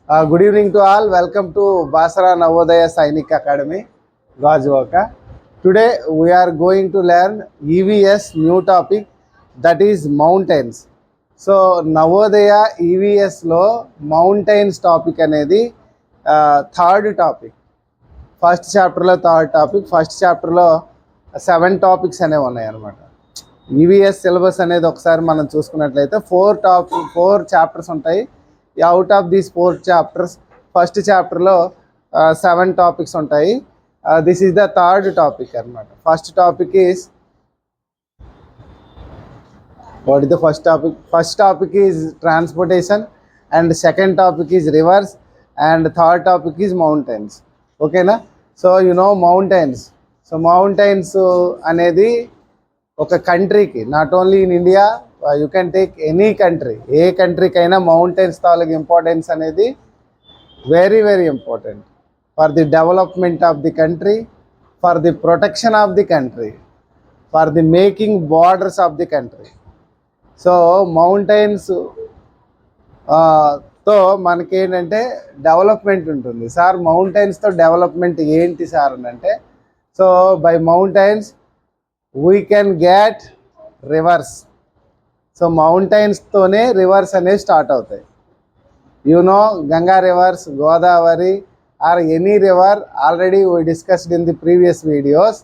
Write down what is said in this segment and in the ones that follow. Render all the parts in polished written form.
Good evening to all. Welcome to Basara Navodaya Sainik Academy, Gajwaka. Today we are going to learn EVS new topic, that is mountains. So Navodaya EVS lo mountains topic anedi third topic. First chapter lo third topic. First chapter lo 7 topics ane unnai anamata. EVS syllabus అనేది ఒకసారి మనం చూసుకున్నట్లయితే 4 chapters ఉంటాయి. Out of these 4 chapters first చాప్టర్లో 7 topics ఉంటాయి. This is the third topic అనమాట. First topic is what is the first topic? First topic is transportation, and second topic is rivers, and third topic is mountains. ఓకేనా? So you know mountains. So mountains అనేది ఒక కంట్రీకి, not only in India, you can take any country, ఏ కంట్రీకైనా mountains తాలూకు importance అనేది very very important for the development of the country, for the protection of the country, for the making borders of the country. So mountains తో మనకేంటంటే development ఉంటుంది. Sir మౌంటైన్స్తో development ఏంటి sir అని అంటే, so by mountains we can get rivers. So మౌంటైన్స్తోనే rivers అనేవి start అవుతాయి. No Ganga rivers, Godavari or any river, already we discussed in the previous videos.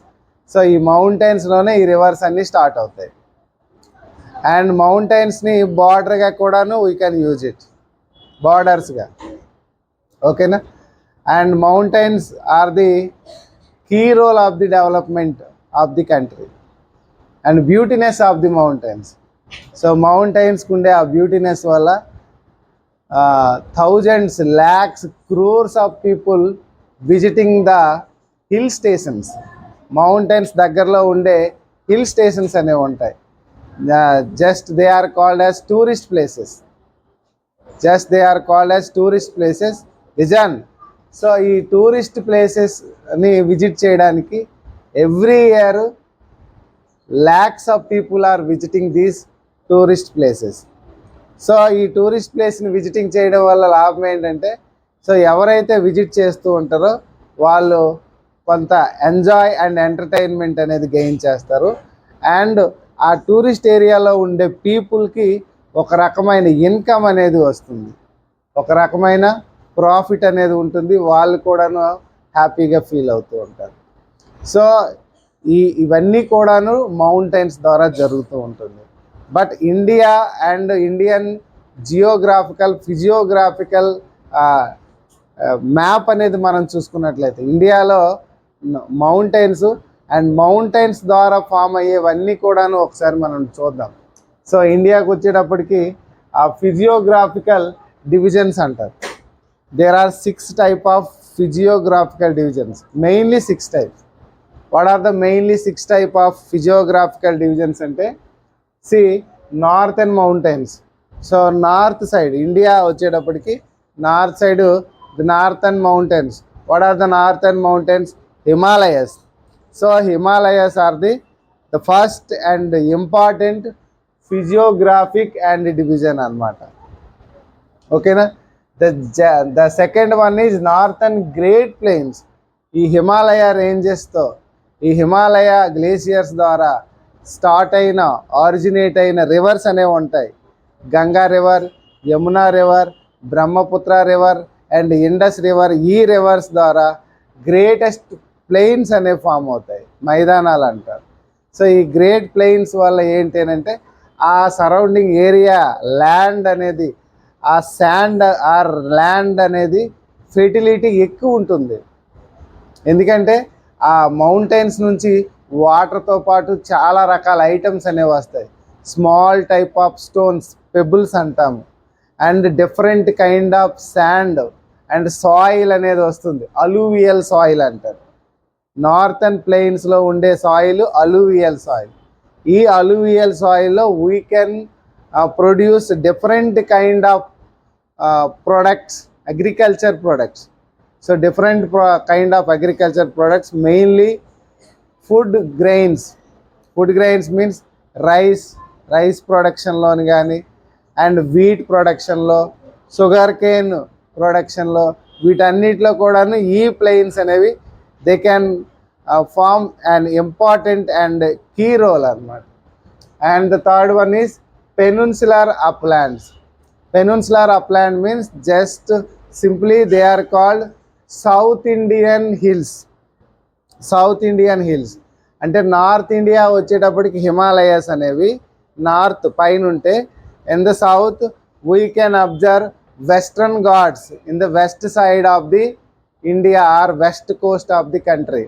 So ఈ మౌంటైన్స్లోనే ఈ రివర్స్ అన్నీ స్టార్ట్ అవుతాయి. అండ్ మౌంటైన్స్ని బార్డర్గా కూడాను వీ కెన్ యూజ్ ఇట్, బార్డర్స్గా. ఓకేనా? And mountains are the key role of the development of the country and beautyness of the mountains. So మౌంటైన్స్కి ఉండే ఆ బ్యూటీనెస్ వల్ల thousands, lakhs, crores of people visiting the hill stations. Mountains దగ్గరలో ఉండే hill stations అనేవి ఉంటాయి. Just they are called as tourist places. Vision. So ఈ tourist ప్లేసెస్ని విజిట్ చేయడానికి every year lakhs of people are visiting these tourist places. So ఈ tourist ప్లేస్ని visiting చేయడం వల్ల లాభం ఏంటంటే, సో ఎవరైతే విజిట్ చేస్తూ ఉంటారో వాళ్ళు కొంత ఎంజాయ్ అండ్ ఎంటర్టైన్మెంట్ అనేది గెయిన్ చేస్తారు. అండ్ ఆ టూరిస్ట్ ఏరియాలో ఉండే పీపుల్కి ఒక రకమైన ఇన్కమ్ అనేది వస్తుంది, ఒక రకమైన ప్రాఫిట్ అనేది ఉంటుంది. వాళ్ళు కూడాను హ్యాపీగా ఫీల్ అవుతూ ఉంటారు. సో ఇవన్నీ కూడాను మౌంటైన్స్ ద్వారా జరుగుతూ ఉంటుంది. But India and Indian physiographical map అనేది మనం చూసుకున్నట్లయితే ఇండియాలో మౌంటైన్స్ అండ్ మౌంటైన్స్ ద్వారా ఫామ్ అయ్యేవన్నీ కూడాను ఒకసారి మనం చూద్దాం. సో ఇండియాకి వచ్చేటప్పటికి ఆ ఫిజియోగ్రాఫికల్ డివిజన్స్ అంటారు. There are 6 types of physiographical divisions, mainly 6 types. What are the mainly 6 types of physiographical divisions ante? See, northern mountains. So north side India vachedappadiki north side, the northern mountains. What are the northern mountains? Himalayas. So Himalayas are the first and important physiographic and division anamata. Okay na? The second one is northern Great Plains. ఈ హిమాలయ రేంజెస్తో, ఈ Himalaya glaciers ద్వారా originate అయిన reverse అనేవి ఉంటాయి. Ganga river, Yamuna river, Brahmaputra river and Indus river. ఈ reverse ద్వారా greatest plains అనేవి form అవుతాయి, మైదానాలు అంటారు. సో ఈ గ్రేట్ ప్లెయిన్స్ వల్ల ఏంటి అంటే, ఆ సరౌండింగ్ ఏరియా ల్యాండ్ అనేది, ఆ శాండ్ ఆర్ ల్యాండ్ అనేది ఫెర్టిలిటీ ఎక్కువ ఉంటుంది. ఎందుకంటే ఆ మౌంటైన్స్ నుంచి వాటర్తో పాటు చాలా రకాల ఐటమ్స్ అనేవి వస్తాయి. Small type of stones, pebbles అంటాము, and different kind of sand and soil అనేది వస్తుంది. అలూవియల్ సాయిల్ అంటారు. నార్థన్ ప్లెయిన్స్లో ఉండే సాయిల్ అలూవియల్ సాయిల్. ఈ అలూవియల్ సాయిల్లో we can produce different kind of products, agriculture products. So different kind of agriculture products, mainly food grains. Food grains means rice production lo gaani, and wheat production lo, sugar cane ప్రొడక్షన్లో వీటన్నిటిలో కూడాను ఈ plains అనేవి they can form and important and key role అన్నమాట. And the third one is peninsular uplands. Peninsular upland means just simply they are called South Indian hills. South Indian hills అంటే North India వచ్చేటప్పటికి హిమాలయాస్ అనేవి north పైన ఉంటే, in the south we can observe western Ghats in the west side of the India or west coast of the country,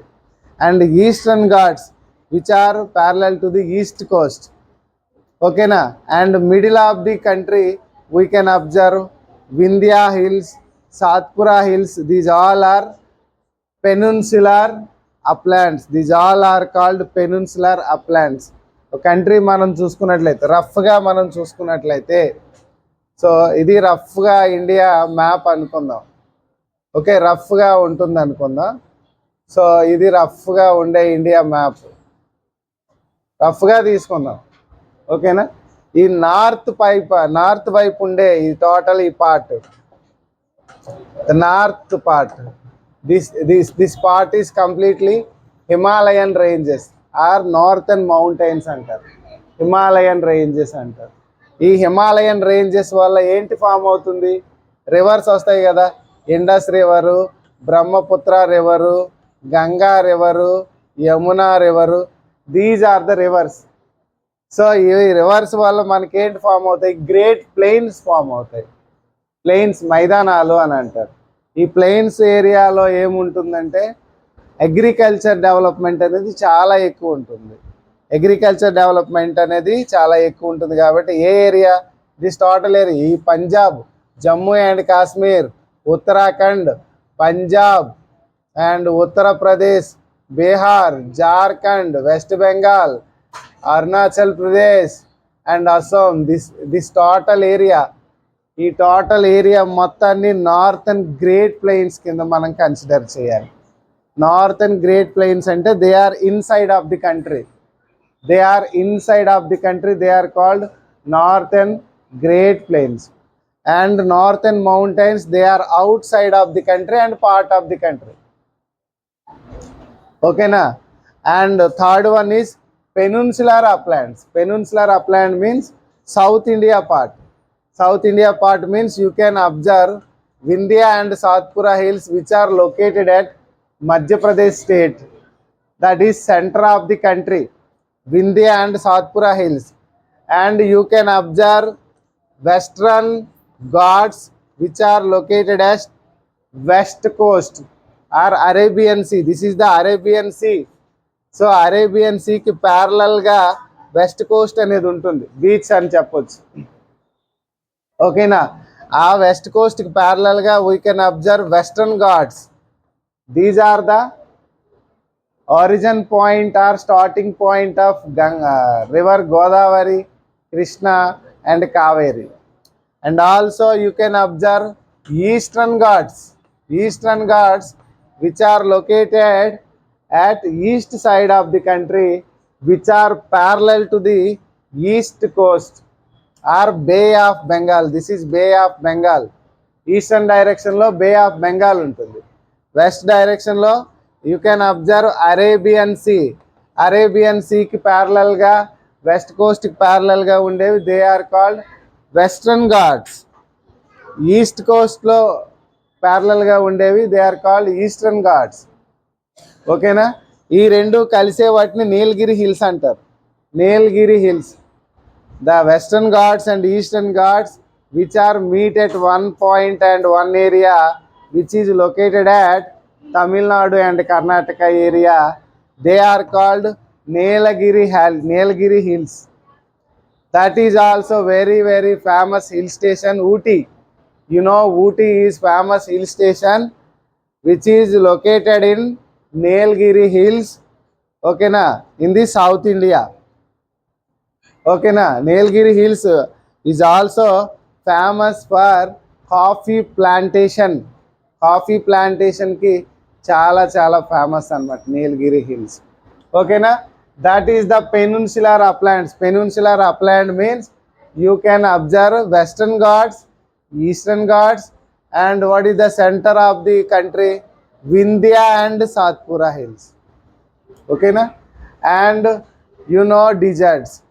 and eastern Ghats which are parallel to the east coast. ఓకేనా. And middle of the country we can observe Vindhya hills, Satpura hills. These all are peninsular uplands. These all are called peninsular uplands. Country మనం చూసుకున్నట్లయితే రఫ్గా మనం చూసుకున్నట్లయితే, so ఇది రఫ్గా India map అనుకుందాం. Okay, రఫ్గా ఉంటుంది అనుకుందాం. సో ఇది రఫ్గా ఉండే ఇండియా మ్యాప్ రఫ్గా తీసుకుందాం. ఓకేనా. ఈ నార్త్ వైపు ఉండే ఈ టోటల్ ఈ part, the north part, this part is completely Himalayan ranges or northern mountains అంటారు. హిమాలయన్ రేంజెస్ అంటారు. ఈ హిమాలయన్ రేంజెస్ వల్ల ఏంటి ఫామ్ అవుతుంది? రివర్స్ వస్తాయి కదా, Indus river, Brahmaputra river, Ganga river, Yamuna river. These are the rivers. So ఈ రివర్స్ వల్ల మనకేంటి ఫామ్ అవుతాయి? గ్రేట్ ప్లెయిన్స్ ఫామ్ అవుతాయి. ప్లెయిన్స్ మైదానాలు అని అంటారు. ఈ ప్లెయిన్స్ ఏరియాలో ఏముంటుందంటే అగ్రికల్చర్ డెవలప్మెంట్ అనేది చాలా ఎక్కువ ఉంటుంది. అగ్రికల్చర్ డెవలప్మెంట్ అనేది చాలా ఎక్కువ ఉంటుంది కాబట్టి ఏ ఏరియా? దిస్ టోటల్ ఏరియా, ఈ Punjab, Jammu and Kashmir, Uttarakhand, Punjab and Uttar Pradesh, Bihar, Jharkhand, West Bengal, Arunachal Pradesh and Assam. This total area, ఈ టోటల్ ఏరియా మొత్తాన్ని నార్థన్ గ్రేట్ ప్లెయిన్స్ కింద మనం కన్సిడర్ చేయాలి. నార్థన్ గ్రేట్ ప్లెయిన్స్ అంటే they are inside of the country. They are inside of the country. They are called northern great plains. And northern mountains they are outside of the country and part of the country. ఓకేనా. And third one is peninsular uplands. Peninsular upland means south India part. South India part means you can observe Vindhya and Satpura hills which are located at Madhya Pradesh state. That is center of the country. Vindhya and Satpura hills. And you can observe Western Ghats which are located at west coast or Arabian Sea. This is the Arabian Sea. So Arabian Sea ki parallel ga west coast అనేది ఉంటుంది, beach అని చెప్పొచ్చు. ఓకేనా. ఆ west కోస్ట్కి ప్యారలల్గా we can observe western Ghats. These are the origin point or starting point of river Godavari, Krishna and Kaveri. And also you can observe eastern Ghats. Eastern Ghats which are located at east side of the country which are parallel to the east coast or Bay of Bengal. This is Bay of Bengal. Eastern direction lo Bay of Bengal ఉంటుంది. West direction లో you can observe Arabian Sea. Arabian Sea కి parallel గా west coast కి parallel గా ఉండేవి they are called Western Ghats. East coast లో parallel గా ఉండేవి they are called Eastern Ghats. ఓకేనా. ఈ రెండు కలిసే వాటిని నీలగిరి హిల్స్ అంటారు. నీలగిరి hills, the Western Ghats and Eastern Ghats which are meet at one point and one area which is located at Tamil Nadu and Karnataka area, they are called Nilgiri Hills. That is also very very famous hill station, Ooty. You know Ooty is famous hill station which is located in Nilgiri Hills. Okay na, in the South India. Okay na, Nilgiri Hills is also famous for coffee plantation. Coffee plantation ki chala chala famous anamata Nilgiri Hills. Okay na, that is the peninsular uplands. Peninsular upland means you can observe Western Ghats, Eastern Ghats And what is the center of the country? Vindhya and Satpura hills. Okay, na? And you know deserts.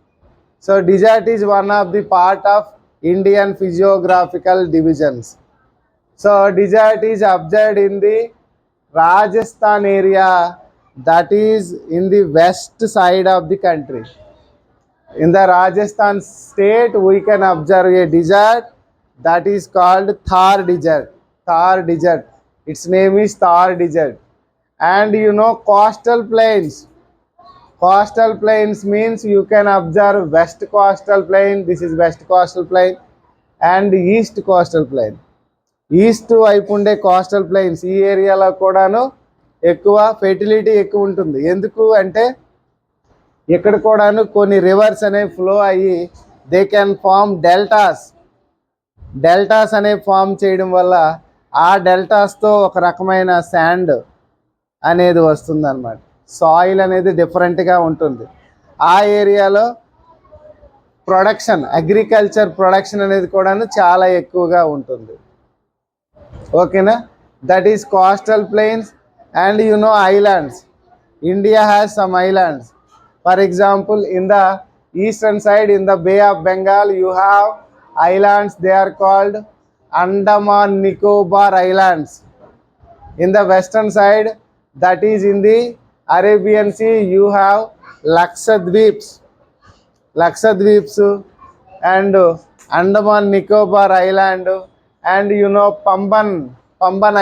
So desert is one of the part of Indian physiographical divisions. So desert is observed in the Rajasthan area, that is in the west side of the country. In the Rajasthan state, we can observe a desert that is called Thar Desert. Thar Desert. Its name is Thar Desert. And you know coastal plains. Coastal plains means you can observe west coastal plain. This is west coastal plain and east coastal plain. East వైపు ఉండే coastal plains ఈ ఏరియాలో కూడాను ఎక్కువ fertility ఎక్కువ ఉంటుంది. ఎందుకు అంటే ఇక్కడ కూడాను కొన్ని రివర్స్ అనేవి ఫ్లో అయ్యి they can form deltas. Deltas అనేవి ఫామ్ చేయడం వల్ల ఆ డెల్టాస్తో ఒక రకమైన శాండ్ అనేది వస్తుంది అన్నమాట. సాయిల్ అనేది డిఫరెంట్గా ఉంటుంది. ఆ ఏరియాలో ప్రొడక్షన్, అగ్రికల్చర్ ప్రొడక్షన్ అనేది కూడాను చాలా ఎక్కువగా ఉంటుంది. ఓకేనా? That is coastal plains. And you know islands. India has some islands. For example, in the eastern side, in the bay of Bengal, you have islands. They are called Andaman Nicobar islands. In the western side, that is in the Arabian Sea, you have Lakshadweeps and Andaman Nicobar Island, and you know Pamban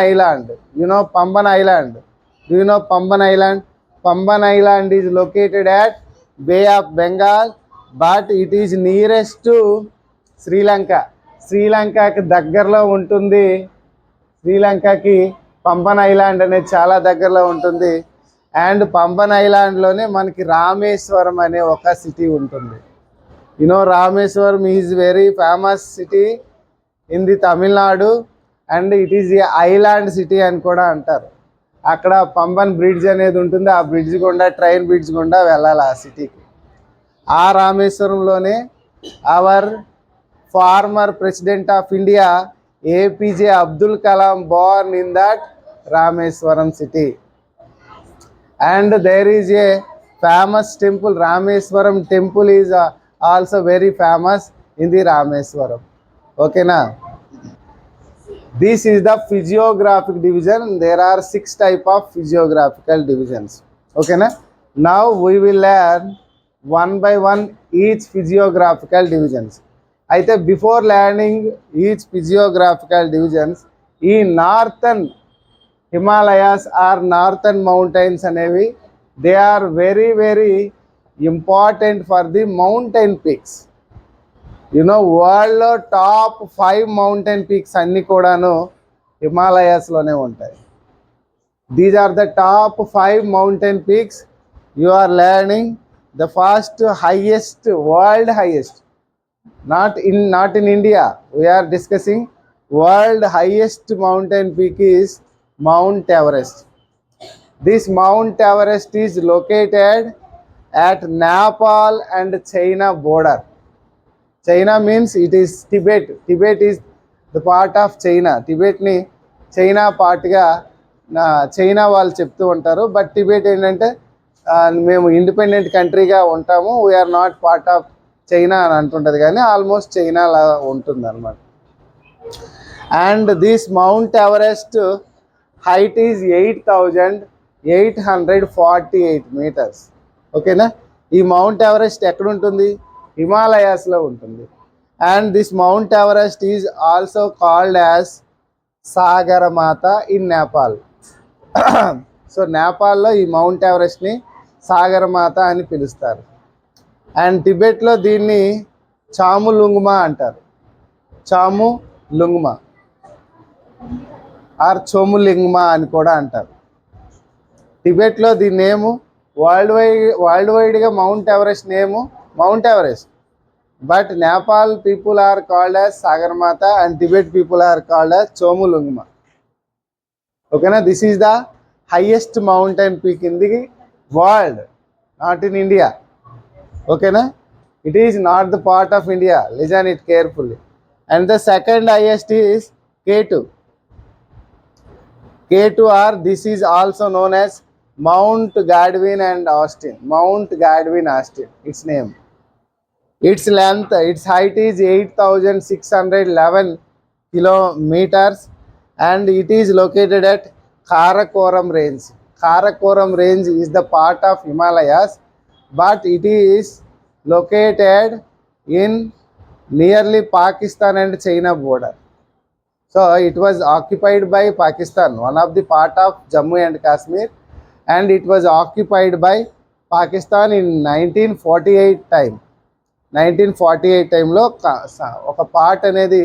Island. You know Pamban Island? Do you know Pamban Island? Pamban Island is located at Bay of Bengal, but it is nearest to Sri Lanka. Sri Lanka ki దగ్గరలో ఉంటుంది. శ్రీలంకకి Pamban island అనేది చాలా దగ్గరలో ఉంటుంది. And Pamban ఐలాండ్లోనే మనకి రామేశ్వరం అనే ఒక city ఉంటుంది. You know Rameswaram is very famous city in the Tamil Nadu and it is a island city అని కూడా అంటారు. అక్కడ పంబన్ బ్రిడ్జ్ అనేది ఉంటుంది. ఆ బ్రిడ్జ్ గుండా, ట్రైన్ బ్రిడ్జ్ గుండా వెళ్ళాలి ఆ సిటీకి. ఆ రామేశ్వరంలోనే our former president of India APJ Abdul Kalam born in that Rameswaram city. And there is a famous temple. Rameswaram temple is also very famous in the Rameswaram. Okay na? This is the physiographic division. There are 6 type of physiographical divisions. Okay na? Now we will learn one by one each physiographical divisions. అయితే before learning each physiographical divisions, ఈ northern Himalayas are northern mountains అనేవి they are very very important for the mountain peaks. You know వరల్డ్లో top 5 mountain peaks అన్నీ కూడాను హిమాలయాస్లోనే ఉంటాయి. These are the top 5 mountain peaks. You are learning the first highest, world highest. Not in India. We are discussing world highest mountain peak is Mount Everest. This Mount Everest is located at Nepal and China border. China means it is Tibet. Tibet is the part of China. Tibet ni China part ga China వాళ్ళు చెప్తూ ఉంటారు. But Tibet ఏంటంటే మేము independent కంట్రీగా ఉంటాము, we are not part of China అని అంటుంటుంది, కానీ ఆల్మోస్ట్ చైనా లా ఉంటుంది అనమాట. And this mount Everest height is 8,848 meters. ఓకేనా? ఈ మౌంట్ ఎవరెస్ట్ ఎక్కడ ఉంటుంది? హిమాలయాస్లో ఉంటుంది. And this mount Everest is also called as Sagarmatha in Nepal. So నేపాల్లో ఈ మౌంట్ ఎవరెస్ట్ని సాగరమాత అని పిలుస్తారు. అండ్ టిబెట్లో దీన్ని చాములుంగ్మా అంటారు. చాములుంగ్మా ఆర్ చోములింగ్మా అని కూడా అంటారు. టిబెట్లో దీని నేము వరల్డ్ వైడ్గా mount Everest name mount Everest. But Nepal people are called as Sagarmatha and Tibet people are called as Chomolungma. ఓకేనా? This is the highest mountain peak in the world, not in India. ఓకేనా? It is not the part of India. Listen it carefully. And the second highest is K2. K2R, this is also known as Mount Godwin and Austin. Mount Godwin Austin, its name. Its length, its height is 8,611 kilometers, and it is located at Karakoram Range. Karakoram Range is the part of Himalayas, but it is located in nearly Pakistan and China border. So it was occupied by Pakistan, one of the part of Jammu and Kashmir, and it was occupied by Pakistan in 1948 time. 1948 టైంలో ఒక part అనేది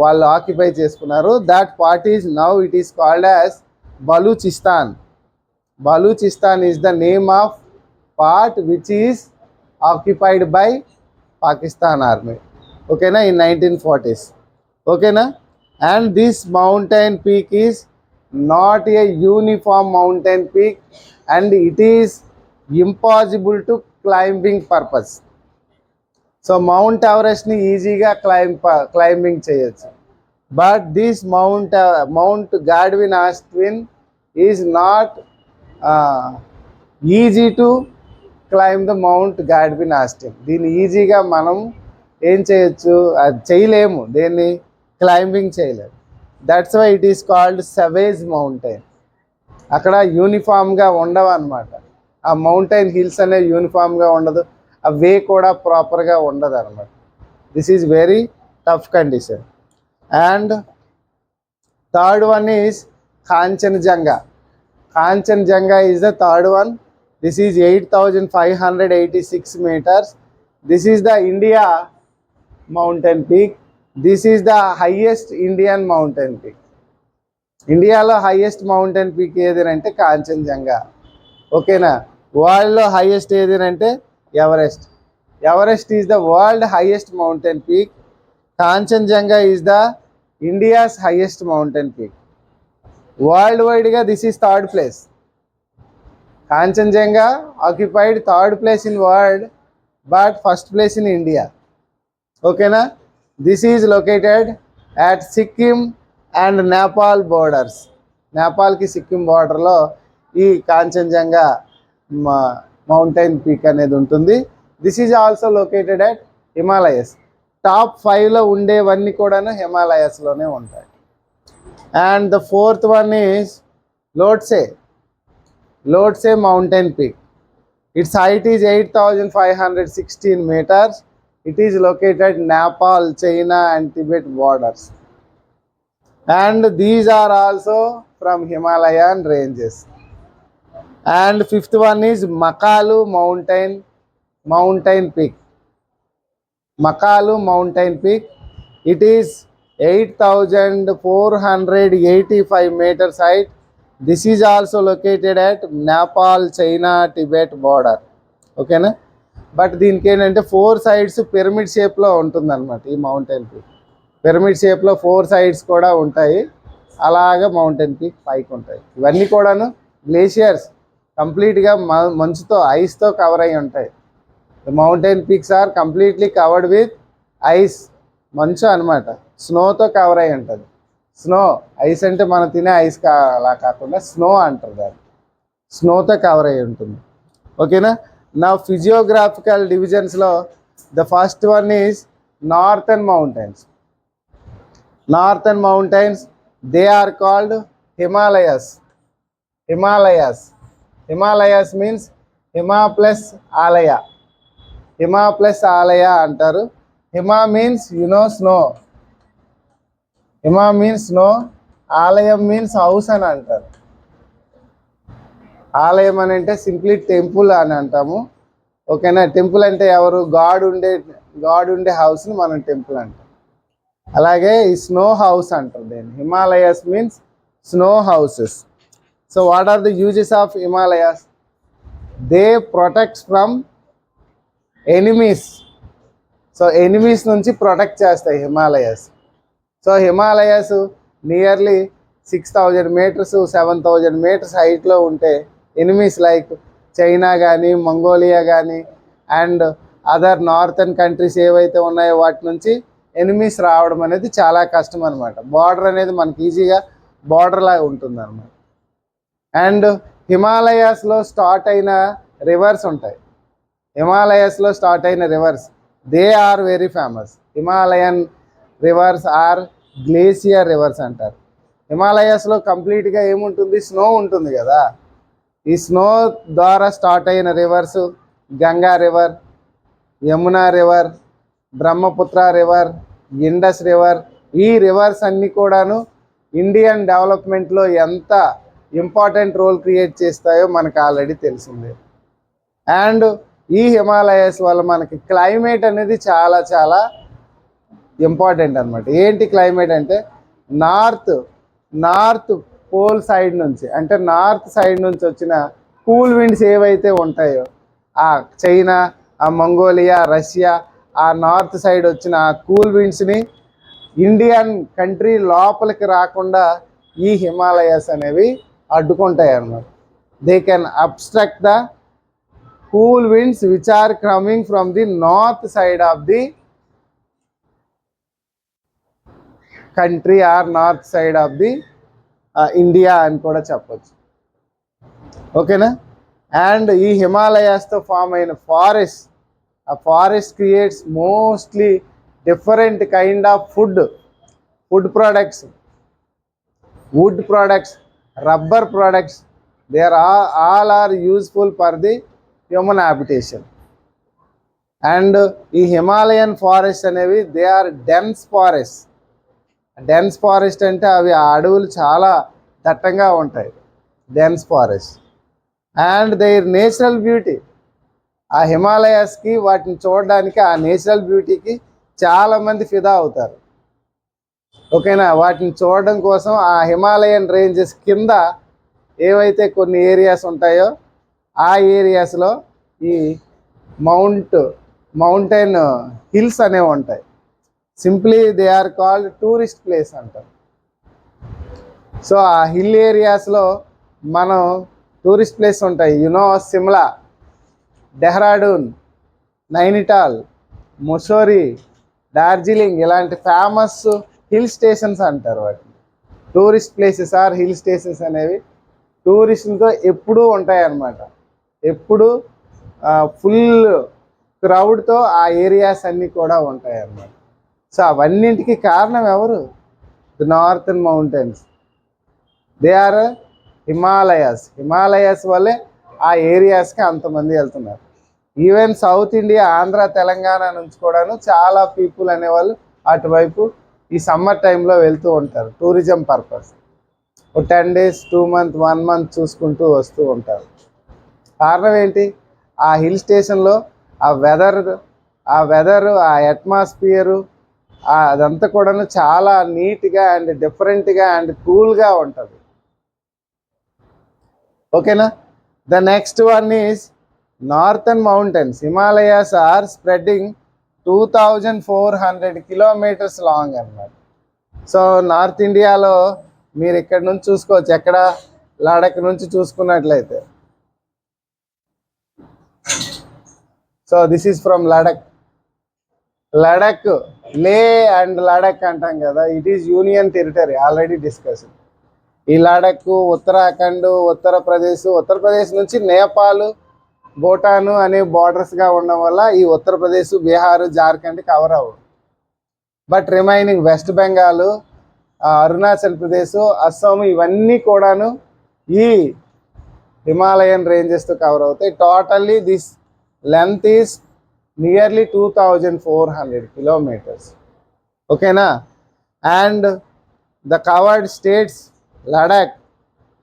వాళ్ళు occupy చేసుకున్నారు. That part is now it is called as Balochistan. Balochistan is the name of part which is occupied by Pakistan army. ఓకేనా, in 1940s. ఓకేనా, and this mountain peak is not a uniform mountain peak, and it is impossible to climbing purpose. So Mount Everest ni easyగా climbing చేయొచ్చు, but this Mount Godwin Austin is not easy to climb the Mount Godwin Austin. దీన్ని ఈజీగా మనం ఏం చేయొచ్చు, అది చేయలేము, దేన్ని climbing చేయలేదు. That's why it is called savage mountain. అక్కడ యూనిఫామ్గా ఉండవు అన్నమాట. ఆ మౌంటైన్ హిల్స్ అనేవి యూనిఫామ్గా ఉండదు, ఆ వే కూడా ప్రాపర్గా ఉండదు అనమాట. This is very tough condition. And third one is Kanchenjunga. Kanchenjunga is the third one. This is 8,586 meters. This is the India mountain peak. This is the highest Indian mountain peak. ఇండియాలో highest mountain peak ఏదంటే కాంచన్జంగా. ఓకేనా, వరల్డ్లో highest ఏదంటే Everest. Everest is the world highest mountain peak. Kanchenjunga is the India's highest mountain peak. World వైడ్గా this is third place. Kanchenjunga occupied third place in world, but first place in India. ఓకేనా, this is located at Sikkim and Nepal borders. నేపాల్కి సిక్కిం బార్డర్లో ఈ Kanchenjunga mountain peak అనేది ఉంటుంది. This is also located at Himalayas. Top 5లో ఉండేవన్నీ కూడా హిమాలయస్లోనే ఉంటాయి. And the fourth one is Lhotse. Lhotse mountain peak. Its height is 8,516 meters. It is located Nepal, China and Tibet borders. And these are also from Himalayan ranges. And fifth one is Makalu mountain peak. Makalu mountain peak. It is 8,485 meters height. This is also located at Nepal, China, Tibet border. Okay na? But దీనికి ఏంటంటే 4 sides pyramid షేప్లో ఉంటుందన్నమాట. ఈ mountain peak pyramid షేప్లో 4 sides కూడా ఉంటాయి. అలాగా mountain peak పైకి ఉంటాయి. ఇవన్నీ కూడాను గ్లేషియర్స్ కంప్లీట్గా మంచుతో ఐస్తో కవర్ అయి ఉంటాయి. The mountain peaks are completely covered with ice. మంచు అనమాట, స్నోతో కవర్ అయి ఉంటుంది. స్నో, ఐస్ అంటే మనం తినే ఐస్ అలా కాకుండా స్నో అంటారు దాన్ని. స్నోతో కవర్ అయి ఉంటుంది. ఓకేనా, నా ఫిజియోగ్రాఫికల్ డివిజన్స్లో the first one is northern mountains. Northern mountains, they are called Himalayas. Himalayas means హిమా ప్లస్ ఆలయ. హిమా ప్లస్ ఆలయ అంటారు. హిమా మీన్స్ స్నో. హిమా మీన్స్ స్నో. ఆలయం మీన్స్ హౌస్ అని అంటారు. ఆలయం అని అంటే సింప్లీ టెంపుల్ అని అంటాము. ఓకేనా, టెంపుల్ అంటే ఎవరు, గాడ్ ఉండే హౌస్ని మనం టెంపుల్ అంటాం. అలాగే ఈ స్నో హౌస్ అంటారు దీన్ని. Himalayas means snow houses. So what are the uses of Himalayas? They protects from enemies. So enemies నుంచి ప్రొటెక్ట్ చేస్తాయి Himalayas. So Himalayas nearly 6,000 meters 7,000 meters హైట్లో ఉంటే ఎనిమీస్ లైక్ చైనా కానీ, మంగోలియా కానీ అండ్ అదర్ నార్థన్ కంట్రీస్ ఏవైతే ఉన్నాయో వాటి నుంచి ఎనిమీస్ రావడం అనేది చాలా కష్టం అనమాట. బార్డర్ అనేది మనకి ఈజీగా బార్డర్ లాగా ఉంటుంది అన్నమాట. అండ్ హిమాలయాస్లో స్టార్ట్ అయిన రివర్స్ ఉంటాయి. హిమాలయాస్లో స్టార్ట్ అయిన rivers they are very famous. Himalayan rivers are glacier rivers అంటారు. హిమాలయాస్లో కంప్లీట్గా ఏముంటుంది, స్నో ఉంటుంది కదా. ఈ స్నో ద్వారా స్టార్ట్ అయిన reverse Ganga river, Yamuna river, Brahmaputra river, Indus river. ఈ రివర్స్ అన్నీ కూడాను ఇండియన్ డెవలప్మెంట్లో ఎంత ఇంపార్టెంట్ రోల్ క్రియేట్ చేస్తాయో మనకు ఆల్రెడీ తెలిసిందే. అండ్ ఈ హిమాలయస్ వల్ల మనకి క్లైమేట్ అనేది చాలా చాలా ఇంపార్టెంట్ అనమాట. ఏంటి క్లైమేట్ అంటే నార్త్ పోల్ సైడ్ నుంచి, అంటే నార్త్ సైడ్ నుంచి వచ్చిన కూల్ విండ్స్ ఏవైతే ఉంటాయో, ఆ చైనా, ఆ మంగోలియా, రష్యా, ఆ నార్త్ సైడ్ వచ్చిన ఆ కూల్ విండ్స్ని ఇండియన్ కంట్రీ లోపలికి రాకుండా ఈ హిమాలయస్ అనేవి అడ్డుకుంటాయి అన్నమాట. They can obstruct the cool winds which are coming from the north side of the country or north side of the India అని కూడా చెప్పచ్చు. ఓకేనా. అండ్ ఈ హిమాలయాస్తో ఫామ్ అయిన ఫారెస్ట్, ఆ forest creates mostly different kind of food products, wood products, rubber products. They are all are useful for the human habitation. And ఈ Himalayan forest అనేవి they are dense forest. Dense forest అంటే అవి ఆ అడవులు చాలా దట్టంగా ఉంటాయి, dense forest. And their natural beauty, ఆ హిమాలయాస్కి వాటిని చూడడానికి, ఆ నేచురల్ బ్యూటీకి చాలామంది ఫిదా అవుతారు. ఓకేనా. వాటిని చూడడం కోసం ఆ హిమాలయన్ రేంజెస్ కింద ఏవైతే కొన్ని ఏరియాస్ ఉంటాయో ఆ ఏరియాస్లో ఈ మౌంటైన్ హిల్స్ అనేవి ఉంటాయి. Simply they are called tourist place అంటారు. సో ఆ హిల్ ఏరియాస్లో మనం టూరిస్ట్ ప్లేస్ ఉంటాయి. సిమ్లా, డెహ్రాడూన్, నైనిటాల్, ముస్సోరీ, డార్జిలింగ్ ఇలాంటి ఫేమస్ హిల్ స్టేషన్స్ అంటారు వాటిని. Tourist places or hill stations అనేవి టూరిస్టులతో ఎప్పుడూ ఉంటాయి అన్నమాట. ఎప్పుడు ఫుల్ క్రౌడ్తో ఆ ఏరియాస్ అన్నీ కూడా ఉంటాయి అన్నమాట. సో అవన్నింటికి కారణం ఎవరు? The northern mountains. They are Himalayas వల్లే ఆ ఏరియాస్కి అంతమంది వెళ్తున్నారు. Even south India, Andhra, Telangana నుంచి కూడాను చాలా పీపుల్ అనేవాళ్ళు అటువైపు ఈ సమ్మర్ టైంలో వెళ్తూ ఉంటారు tourism purpose. 10 days, 2 months, 1 month చూసుకుంటూ వస్తూ ఉంటారు. కారణం ఏంటి? ఆ హిల్ స్టేషన్లో ఆ వెదర్, ఆ అట్మాస్ఫియరు, అదంతా కూడాను చాలా నీట్గా అండ్ డిఫరెంట్గా అండ్ కూల్గా ఉంటుంది. ఓకేనా. The next one is northern mountains. Himalayas are spreading 2400 kilometers లాంగ్ అన్నమాట. సో నార్త్ ఇండియాలో మీరు ఇక్కడ నుంచి చూసుకోవచ్చు. ఎక్కడ? లడక్ నుంచి చూసుకున్నట్లయితే. So this is from Ladakh. Leh and Ladakh అంటాం కదా, it is union territory, already discuss. ఈ లడక్, ఉత్తరాఖండ్, ఉత్తరప్రదేశ్ నుంచి నేపాల్, భూటాను అనే బార్డర్స్గా ఉండడం వల్ల ఈ ఉత్తరప్రదేశ్, బీహార్, జార్ఖండ్ కవర్ అవ్వవు. But remaining West Bengal, Arunachal Pradesh, Assam ఇవన్నీ కూడాను ఈ హిమాలయన్ రేంజెస్తో కవర్ అవుతాయి. Totally this length is nearly 2400 kilometers. ఓకేనా. And the covered states Ladakh,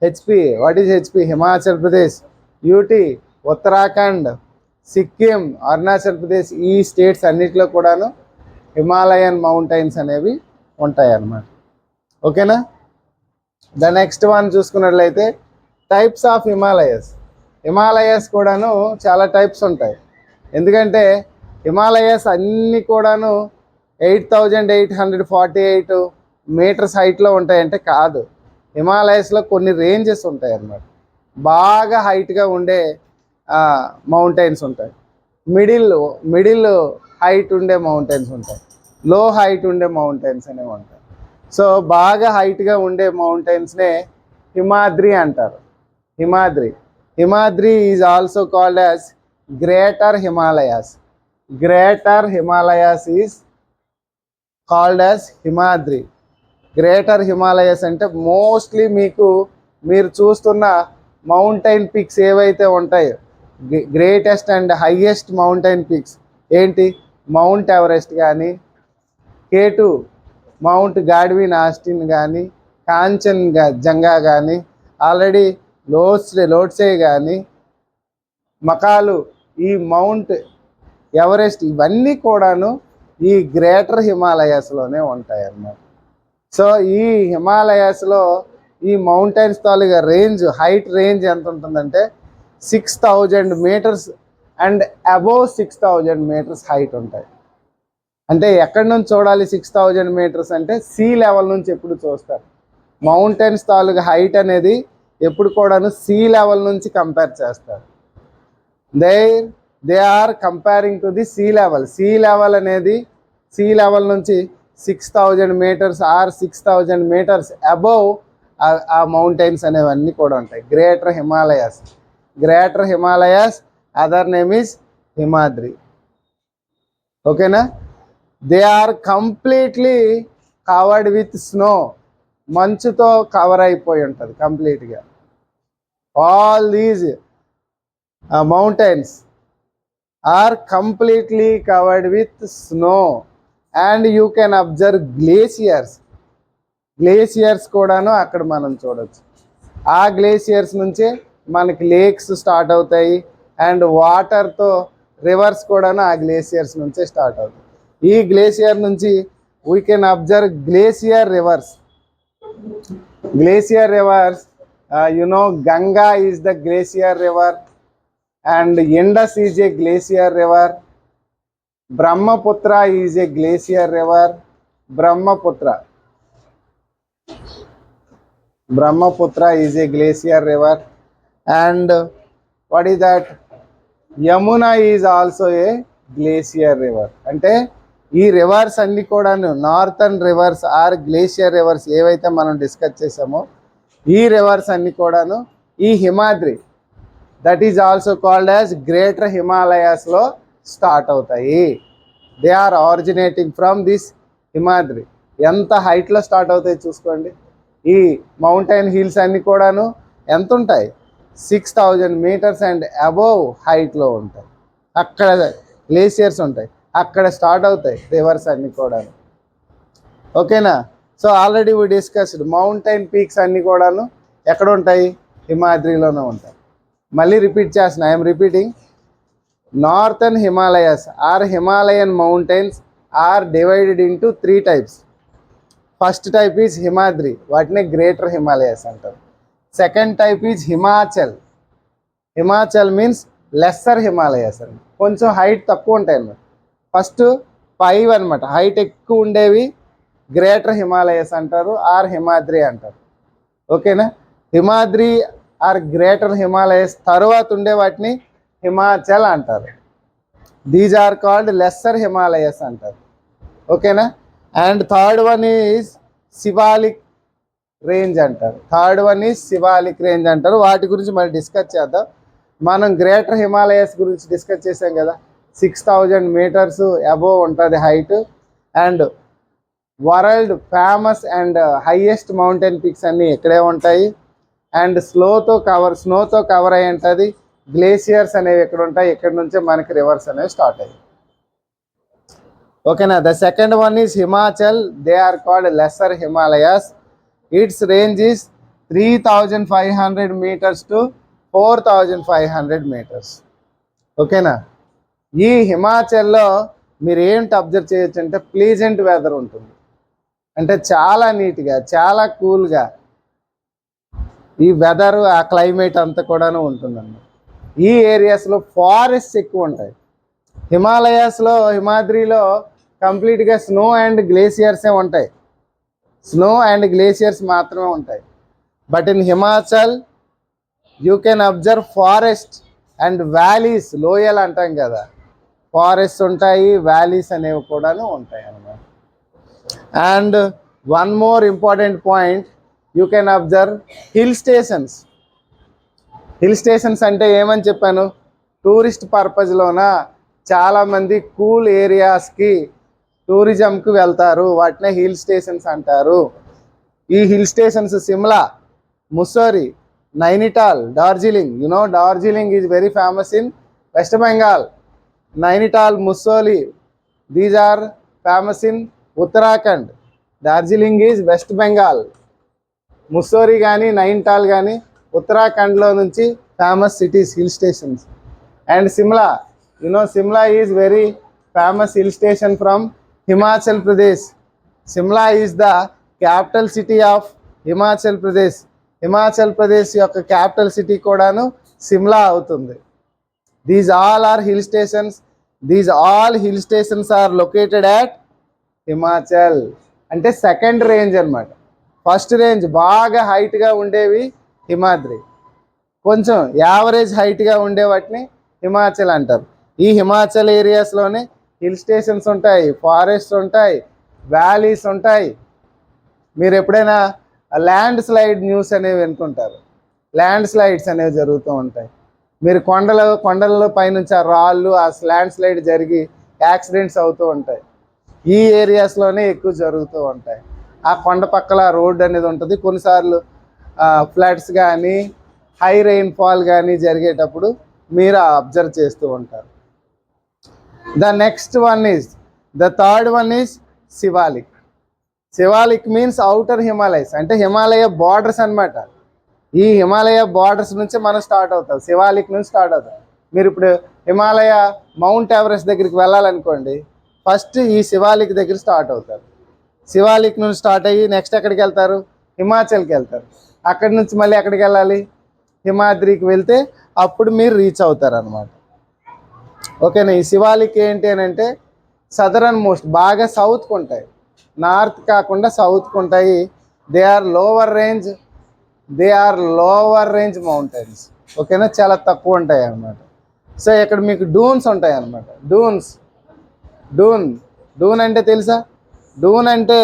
HP. What is HP? Himachal Pradesh, UT, Uttarakhand, Sikkim, Arunachal Pradesh, ఈ స్టేట్స్ అన్నిటిలో కూడాను హిమాలయన్ మౌంటైన్స్ అనేవి ఉంటాయి అన్నమాట. ఓకేనా. ద నెక్స్ట్ వన్ చూసుకున్నట్లయితే టైప్స్ ఆఫ్ హిమాలయస్ కూడాను చాలా టైప్స్ ఉంటాయి. ఎందుకంటే హిమాలయస్ అన్నీ కూడాను 8848 meters హైట్లో ఉంటాయంటే కాదు. హిమాలయస్లో కొన్ని రేంజెస్ ఉంటాయి అన్నమాట. బాగా హైట్గా ఉండే మౌంటైన్స్ ఉంటాయి, మిడిల్ హైట్ ఉండే మౌంటైన్స్ ఉంటాయి, లో హైట్ ఉండే మౌంటైన్స్ అనేవి ఉంటాయి. సో బాగా హైట్గా ఉండే మౌంటైన్స్నే హిమాద్రి అంటారు. Himadri is also called as greater Himalayas. Greater Himalayas is called as Himadri. Greater Himalayas అంటే మోస్ట్లీ మీరు చూస్తున్న మౌంటైన్ పిక్స్ ఏవైతే ఉంటాయో, greatest and highest mountain peaks ఏంటి, మౌంట్ ఎవరెస్ట్ కానీ, K2 మౌంట్ గాడ్విన్ ఆస్టిన్ కానీ, కాంచన్ జంగా కానీ, ఆల్రెడీ లోట్సే కానీ, మకాలు, ఈ మౌంట్ ఎవరెస్ట్, ఇవన్నీ కూడాను ఈ గ్రేటర్ హిమాలయాస్లోనే ఉంటాయి అన్నమాట. సో ఈ హిమాలయాస్లో ఈ మౌంటైన్స్ తాలూగా హైట్ రేంజ్ ఎంత ఉంటుందంటే 6000 metres and above 6000 metres height ఉంటాయి. అంటే ఎక్కడి నుంచి చూడాలి 6000 మీటర్స్ అంటే సీ లెవెల్ నుంచి ఎప్పుడు చూస్తారు. మౌంటైన్స్ తాలూగా హైట్ అనేది ఎప్పుడు కూడాను సీ లెవెల్ నుంచి కంపేర్ చేస్తారు. They are comparing to the sea level అనేది సీ లెవెల్ నుంచి 6000 మీటర్స్ ఆర్ 6000 మీటర్స్ అబోవ్ ఆ మౌంటైన్స్ అనేవన్నీ కూడా ఉంటాయి. Greater Himalayas other name is Himadri. ఓకేనా. They are completely covered with snow. మంచుతో కవర్ అయిపోయి ఉంటుంది కంప్లీట్గా. All these mountains are completely covered with snow and you can observe glaciers కూడాను అక్కడ మనం చూడవచ్చు. ఆ గ్లేసియర్స్ నుంచే మనకి లేక్స్ స్టార్ట్ అవుతాయి అండ్ వాటర్తో రివర్స్ కూడాను ఆ గ్లేసియర్స్ నుంచే స్టార్ట్ అవుతాయి. ఈ గ్లేసియర్ నుంచి we can observe glacier reverse. Ganga is the glacier river and Indus is a glacier river. Brahmaputra is a glacier river. Brahmaputra is a glacier river. And what is that? Yamuna is also a glacier river. అంటే ఈ reverse అన్ని కూడాను northern rivers or glacier rivers ఏవైతే మనం discuss చేసామో ఈ reverse అన్ని కూడాను ఈ Himadri, that is also called as greater హిమాలయాస్లో స్టార్ట్ అవుతాయి. They are originating from this Himadri. ఎంత హైట్లో స్టార్ట్ అవుతాయి చూసుకోండి. ఈ మౌంటైన్ హిల్స్ అన్నీ కూడాను ఎంత ఉంటాయి, 6000 మీటర్స్ అండ్ అబోవ్ హైట్లో ఉంటాయి. అక్కడ గ్లేసియర్స్ ఉంటాయి, అక్కడ స్టార్ట్ అవుతాయి రివర్స్ అన్నీ కూడాను. ఓకేనా. So already we discussed mountain peaks అన్నీ కూడాను ఎక్కడ ఉంటాయి, హిమాద్రిలోనే ఉంటాయి. మళ్ళీ రిపీట్ చేస్తున్నా, I'm repeating. Northern Himalayas are Himalayan mountains are divided into 3 types. First type is Himadri, వాటిని గ్రేటర్ హిమాలయాస్ అంటారు. Second type is Himachal means lesser Himalayas అండి, కొంచెం హైట్ తక్కువ ఉంటాయి అన్నమాట. ఫస్ట్ 5 అనమాట, హైట్ ఎక్కువ ఉండేవి గ్రేటర్ హిమాలయాస్ అంటారు ఆర్ హిమాద్రి అంటారు. ఓకేనా. హిమాద్రి ఆర్ గ్రేటర్ హిమాలయస్ తర్వాత ఉండే వాటిని హిమాచల్ అంటారు. These are called lesser Himalayas అంటారు. ఓకేనా. And third one is Shivalik range అంటారు. వాటి గురించి మరి డిస్కస్ చేద్దాం. మనం గ్రేటర్ హిమాలయస్ గురించి డిస్కస్ చేసాం కదా, 6000 మీటర్స్ అబోవ్ ఉంటుంది height. And world famous and highest mountain peaks అన్నీ ఇక్కడే ఉంటాయి. అండ్ స్నోతో కవర్ అయి ఉంటుంది. గ్లేసియర్స్ అనేవి ఎక్కడ ఉంటాయి, ఇక్కడ నుంచే మనకి రివర్స్ అనేవి స్టార్ట్ అయ్యాయి. ఓకేనా. The second one is Himachal. They are called lesser Himalayas. Its range is 3500 meters to 4500 meters. ఓకేనా. ఈ హిమాచల్లో మీరు ఏంటి అబ్జర్వ్ చేయొచ్చు అంటే ప్లీజెంట్ వెదర్ ఉంటుంది, అంటే చాలా నీట్గా చాలా కూల్గా ఈ వెదర్ ఆ క్లైమేట్ అంతా కూడాను ఉంటుందన్నమాట. ఈ ఏరియాస్లో ఫారెస్ట్స్ ఎక్కువ ఉంటాయి. హిమాద్రిలో కంప్లీట్గా స్నో అండ్ గ్లేసియర్సే ఉంటాయి, స్నో అండ్ గ్లేసియర్స్ మాత్రమే ఉంటాయి. But in Himachal you can observe forest and valleys, లోయలు అంటాం కదా, ఫారెస్ట్ ఉంటాయి, వ్యాలీస్ అనేవి కూడాను ఉంటాయి అన్నమాట. And one more important point you can observe hill stations. Hill stations అంటే ఏమని చెప్పాను, టూరిస్ట్ పర్పస్లోన చాలామంది కూల్ ఏరియాస్కి టూరిజంకి వెళ్తారు, వాటినే హిల్ స్టేషన్స్ అంటారు. ఈ hill stations Shimla, Mussoorie, Nainital, Darjeeling. Darjeeling is very famous in West Bengal. Nainital, Mussoorie, these are famous in Uttarakhand. Darjeeling is West Bengal. Mussoorie కానీ నైనిటాల్ కానీ ఉత్తరాఖండ్లో నుంచి famous cities, hill stations. And Shimla, Shimla is very famous hill station from Himachal Pradesh. Shimla is the capital city of Himachal Pradesh. Himachal Pradesh యొక్క క్యాపిటల్ సిటీ కూడాను సిమ్లా అవుతుంది. These all are hill stations. These all hill stations are located at Himachal. అంటే second range అనమాట. First range బాగా హైట్గా ఉండేవి హిమాద్రి, కొంచెం average హైట్గా ఉండే వాటిని హిమాచల్ అంటారు. ఈ హిమాచల్ ఏరియాస్లోనే హిల్ స్టేషన్స్ ఉంటాయి, ఫారెస్ట్ ఉంటాయి, వ్యాలీస్ ఉంటాయి. మీరు ఎప్పుడైనా ల్యాండ్ స్లైడ్ న్యూస్ అనేవి వినుకుంటారు. ల్యాండ్ స్లైడ్స్ అనేవి జరుగుతూ ఉంటాయి. మీరు కొండలలో పైనుంచి ఆ రాళ్ళు, ఆ ల్యాండ్ స్లైడ్ జరిగి యాక్సిడెంట్స్ అవుతూ ఉంటాయి. ఈ ఏరియాస్లోనే ఎక్కువ జరుగుతూ ఉంటాయి. ఆ కొండ పక్కల రోడ్ అనేది ఉంటుంది. కొన్నిసార్లు ఫ్లడ్స్ కానీ హై రెయిన్ఫాల్ కానీ జరిగేటప్పుడు మీరు అబ్జర్వ్ చేస్తూ ఉంటారు. The third one is Shivalik. Shivalik means outer Himalayas, అంటే హిమాలయ బార్డర్స్ అనమాట. ఈ హిమాలయ బార్డర్స్ నుంచి మనం స్టార్ట్ అవుతాం, శివాలిక్ నుంచి స్టార్ట్ అవుతాం. మీరు ఇప్పుడు హిమాలయ మౌంట్ ఎవరెస్ట్ దగ్గరికి వెళ్ళాలనుకోండి, ఫస్ట్ ఈ శివాలిక్ దగ్గర స్టార్ట్ అవుతారు. శివాలిక్ నుంచి స్టార్ట్ అయ్యి నెక్స్ట్ ఎక్కడికి వెళ్తారు, హిమాచల్కి వెళ్తారు. అక్కడి నుంచి మళ్ళీ ఎక్కడికి వెళ్ళాలి, హిమాద్రికి వెళ్తే అప్పుడు మీరు రీచ్ అవుతారు అనమాట. ఓకేనా. ఈ శివాలిక్ ఏంటి అని అంటే సదరన్ మోస్ట్, బాగా సౌత్కి ఉంటాయి, నార్త్ కాకుండా సౌత్కి ఉంటాయి. They are lower range mountains. ఓకేనా, చాలా తక్కువ ఉంటాయి అన్నమాట. సో ఇక్కడ మీకు డూన్స్ ఉంటాయి అన్నమాట. డూన్ అంటే తెలుసా? డూన్ అంటే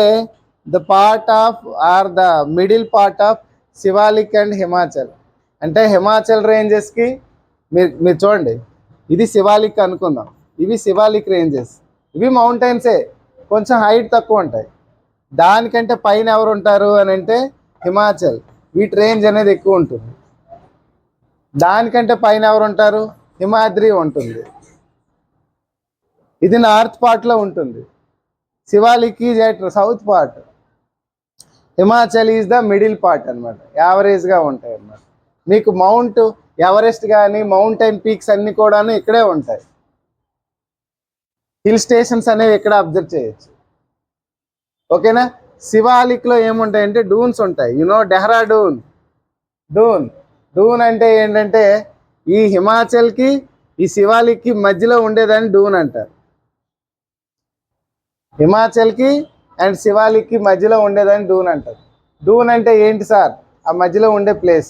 the part of or the middle part of Shivalik and Himachal. అంటే హిమాచల్ రేంజెస్కి మీరు చూడండి, ఇది శివాలిక్ అనుకుందాం, ఇవి శివాలిక్ రేంజెస్, ఇవి మౌంటైన్సే, కొంచెం హైట్ తక్కువ ఉంటాయి. దానికంటే పైన ఎవరు ఉంటారు అని అంటే హిమాచల్, వీటి రేంజ్ అనేది ఎక్కువ ఉంటుంది. దానికంటే పైన ఎవరు ఉంటారు, హిమాద్రి ఉంటుంది. ఇది నార్త్ పార్ట్లో ఉంటుంది. Shivalik is at south part, Himachal is the middle part అనమాట. యావరేజ్గా ఉంటాయి అన్నమాట. మీకు మౌంట్ ఎవరెస్ట్ కానీ మౌంటైన్ పీక్స్ అన్నీ కూడాను ఇక్కడే ఉంటాయి. హిల్ స్టేషన్స్ అనేవి ఇక్కడ అబ్జర్వ్ చేయొచ్చు. ఓకేనా. శివాలిక్లో ఏముంటాయంటే డూన్స్ ఉంటాయి. డెహ్రాడూన్. డూన్ అంటే ఏంటంటే ఈ హిమాచల్కి ఈ శివాలిక్కి మధ్యలో ఉండేదాన్ని డూన్ అంటారు. హిమాచల్కి అండ్ శివాలిక్కి మధ్యలో ఉండేదాన్ని డూన్ అంటారు. డూన్ అంటే ఏంటి సార్, ఆ మధ్యలో ఉండే ప్లేస్.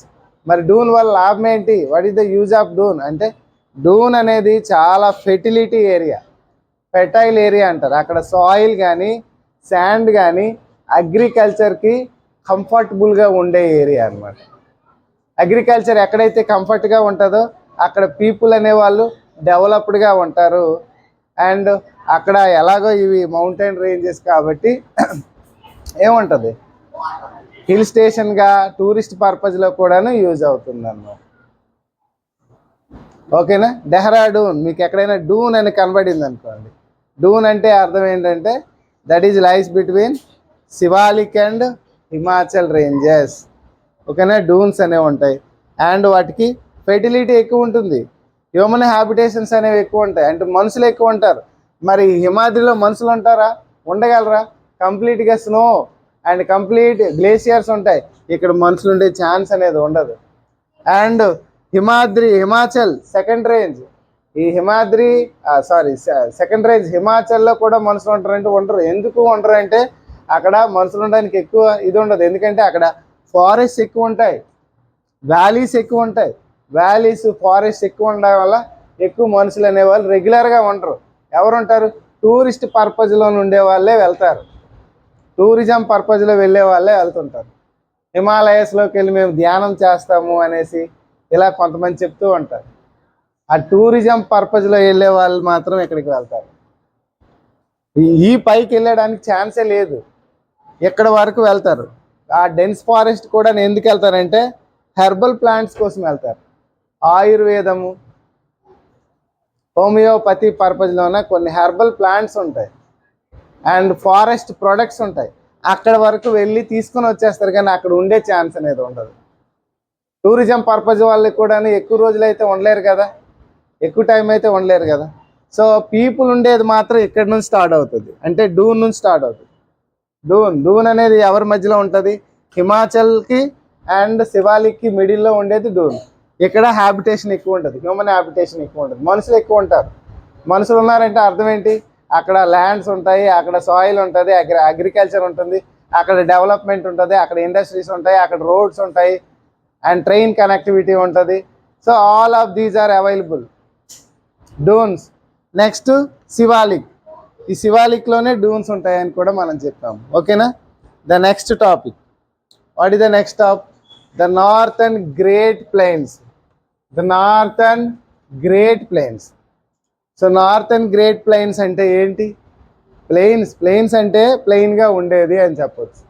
మరి డూన్ వల్ల లాభం ఏంటి, what is the use of Doon అంటే, డూన్ అనేది చాలా ఫెర్టైల్ ఏరియా అంటారు. అక్కడ సాయిల్ కానీ శాండ్ కానీ అగ్రికల్చర్కి కంఫర్టబుల్గా ఉండే ఏరియా అనమాట. అగ్రికల్చర్ ఎక్కడైతే కంఫర్ట్గా ఉంటుందో అక్కడ పీపుల్ అనేవాళ్ళు డెవలప్డ్గా ఉంటారు. అండ్ అక్కడ ఎలాగో ఇవి మౌంటైన్ రేంజెస్ కాబట్టి ఏముంటుంది, హిల్ స్టేషన్గా టూరిస్ట్ పర్పస్లో కూడాను యూజ్ అవుతుంది అన్నమాట. ఓకేనా. డెహ్రాడూన్, మీకు ఎక్కడైనా డూన్ అని కనబడింది అనుకోండి, డూన్ అంటే అర్థం ఏంటంటే that is lies between Shivalik and Himachal ranges. ఓకేనా. డూన్స్ అనేవి ఉంటాయి అండ్ వాటికి ఫెర్టిలిటీ ఎక్కువ ఉంటుంది. హ్యూమన్ హ్యాబిటేషన్స్ అనేవి ఎక్కువ ఉంటాయి, అంటే మనుషులు ఎక్కువ ఉంటారు. మరి హిమాద్రిలో మనుషులు ఉంటారా, ఉండగలరా? కంప్లీట్గా స్నో అండ్ కంప్లీట్ గ్లేషియర్స్ ఉంటాయి. ఇక్కడ మనుషులు ఉండే ఛాన్స్ అనేది ఉండదు. అండ్ హిమాచల్ సెకండ్ రేంజ్, ఈ సెకండ్ రేంజ్ హిమాచల్లో కూడా మనుషులు ఉంటారంటే ఉండరు. ఎందుకు ఉండరు అంటే అక్కడ మనుషులు ఉండడానికి ఎక్కువ ఇది ఉండదు. ఎందుకంటే అక్కడ ఫారెస్ట్ ఎక్కువ ఉంటాయి, వ్యాలీస్ ఎక్కువ ఉంటాయి. వ్యాలీస్ ఫారెస్ట్ ఎక్కువ ఉండడం వల్ల ఎక్కువ మనుషులు అనేవాళ్ళు రెగ్యులర్గా ఉండరు. ఎవరు ఉంటారు, టూరిస్ట్ పర్పస్లో ఉండే వాళ్ళే వెళ్తారు. టూరిజం పర్పస్లో వెళ్ళే వాళ్ళే వెళ్తుంటారు. హిమాలయస్లోకి వెళ్ళి మేము ధ్యానం చేస్తాము అనేసి ఇలా కొంతమంది చెప్తూ ఉంటారు. ఆ టూరిజం పర్పస్లో వెళ్ళే వాళ్ళు మాత్రం ఇక్కడికి వెళ్తారు. ఈ పైకి వెళ్ళడానికి ఛాన్సే లేదు. ఎక్కడ వరకు వెళ్తారు. ఆ డెన్స్ ఫారెస్ట్ కూడా ఎందుకు వెళ్తారంటే హెర్బల్ ప్లాంట్స్ కోసం వెళ్తారు. ఆయుర్వేదము, హోమియోపతి పర్పస్లోనే కొన్ని హెర్బల్ ప్లాంట్స్ ఉంటాయి అండ్ ఫారెస్ట్ ప్రొడక్ట్స్ ఉంటాయి. అక్కడ వరకు వెళ్ళి తీసుకొని వచ్చేస్తారు, కానీ అక్కడ ఉండే ఛాన్స్ అనేది ఉండదు. టూరిజం పర్పస్ వాళ్ళకి కూడా ఎక్కువ రోజులు అయితే ఉండలేరు కదా, ఎక్కువ టైం అయితే ఉండలేరు కదా. సో పీపుల్ ఉండేది మాత్రం ఇక్కడ నుంచి స్టార్ట్ అవుతుంది, అంటే డూన్ నుంచి స్టార్ట్ అవుతుంది. డూన్ అనేది ఎవరి మధ్యలో ఉంటుంది? హిమాచల్కి అండ్ శివాలిక్కి మిడిల్లో ఉండేది డూన్. ఇక్కడ హ్యాబిటేషన్ ఎక్కువ ఉంటుంది, హ్యూమన్ హ్యాబిటేషన్ ఎక్కువ ఉంటుంది, మనుషులు ఎక్కువ ఉంటారు. మనుషులు ఉన్నారంటే అర్థం ఏంటి? అక్కడ ల్యాండ్స్ ఉంటాయి, అక్కడ సాయిల్ ఉంటుంది, అగ్రికల్చర్ ఉంటుంది, అక్కడ డెవలప్మెంట్ ఉంటుంది, అక్కడ ఇండస్ట్రీస్ ఉంటాయి, అక్కడ రోడ్స్ ఉంటాయి అండ్ ట్రైన్ కనెక్టివిటీ ఉంటుంది. So all of these are available Doons. Next Shivalik. ఈ శివాలిక్లోనే డూన్స్ ఉంటాయని కూడా మనం చెప్పాము. ఓకేనా? The next topic, what is the next topic? The northern great plains. The northern great plains. So northern great plains అంటే ఏంటి? ప్లెయిన్స్ అంటే ప్లెయిన్గా ఉండేది అని చెప్పొచ్చు.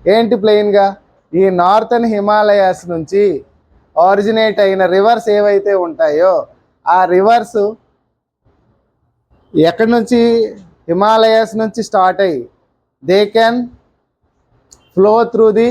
ఏంటి ప్లెయిన్గా? ఈ నార్థన్ హిమాలయాస్ నుంచి ఆరిజినేట్ అయిన రివర్స్ ఏవైతే ఉంటాయో ఆ రివర్స్ ఎక్కడి నుంచి? హిమాలయాస్ నుంచి స్టార్ట్ అయ్యి they can flow through the